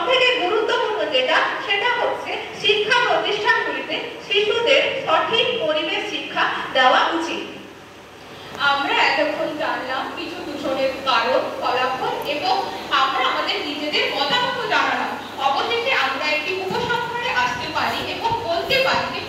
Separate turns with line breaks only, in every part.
সবথেকে গুরুত্বপূর্ণ যেটা, সেটা হচ্ছে শিক্ষা প্রতিষ্ঠানগুলিতে শিশুদের সঠিক পরিবেশ শিক্ষা দেওয়া উচিত।
আমরা এতক্ষণ জানলাম কিছু দূষণের কারণ, ফলাফল এবং আমরা আমাদের নিজেদের মতামত জানালাম। অবশেষে আমরা একটি উপসংহারে আসতে পারি এবং বলতে পারি যে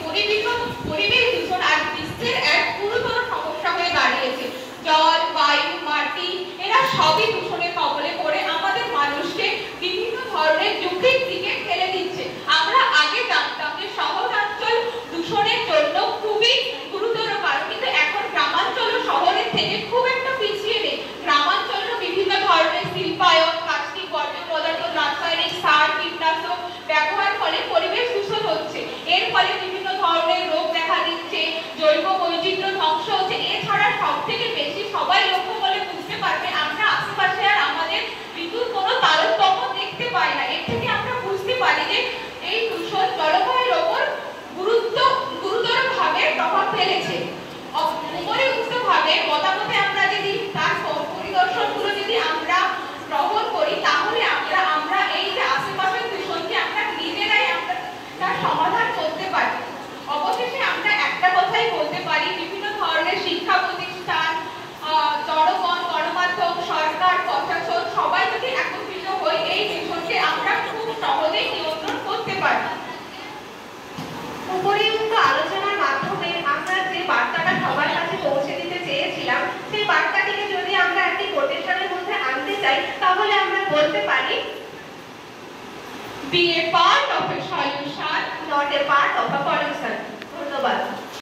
পরিবেশ দূষণ আজ বিশ্বের এক গুরুতর সমস্যা হয়ে দাঁড়িয়েছে। জল, বায়ু, মাটি এরা সবই দূষণের কবলে পড়ে আমাদের মানুষকে বিভিন্ন ধরনের ঝুঁকির দিকে ঠেলে দিচ্ছে। আমরা আগে জানতাম যে শহরাঞ্চল দূষণের জন্য খুবই গুরুতর কারণ, কিন্তু এখন গ্রামাঞ্চল ও শহরের থেকে খুব একটা পিছিয়ে নেই। গ্রামাঞ্চলেও বিভিন্ন ধরনের শিল্পায়ন, প্লাস্টিক, বর্জ্য পদার্থ, রাসায়নিক সার, কীটনাশক ব্যবহারের ফলে পরিবেশ দূষণ হচ্ছে। এর ফলে বিভিন্ন ধরনের রোগ দেখা দিচ্ছে, জৈব বৈচিত্র্য ধ্বংস হচ্ছে। এছাড়া সব থেকে বেশি সবাই লক্ষ্য করলে বুঝতে পারবে আমরা আশেপাশে আর আমাদের ঋতুর কোনো তারতম্য দেখতে পাই না। এর থেকে আমরা বুঝতে পারি যে এই দূষণ জলবায়ুর ওপর গুরুতরভাবে প্রভাব ফেলেছে। উপরিউক্তভাবে মতামতে আমরা যদি তার পরিদর্শনগুলো যদি আমরা গ্রহণ করি, তাহলে আমরা এই যে আশেপাশের দূষণকে আমরা নিজেরাই আমরা তার সমাধান করতে পারি। অবশেষে আমরা একটা কথাই বলতে পারি, বিভিন্ন ধরনের শিক্ষা প্রতিষ্ঠান, জনগণ, গণমাধ্যম, সরকার, প্রশাসন সবাই যদি একত্রিত হই, এই দূষণকে আমরা খুব সহজেই নিয়ন্ত্রণ করতে পারি।
উপরিউক্ত আলোচনার মাধ্যমে আমরা যে বার্তাটা সবার কাছে পৌঁছে দিতে চেয়েছিলাম, সেই বার্তাটিকে যদি আমরা একটি কোটেশনের মধ্যে আনতে চাই, তাহলে আমরা বলতে পারি,
Be a part of a solution,
not a part of a pollution। ধন্যবাদ।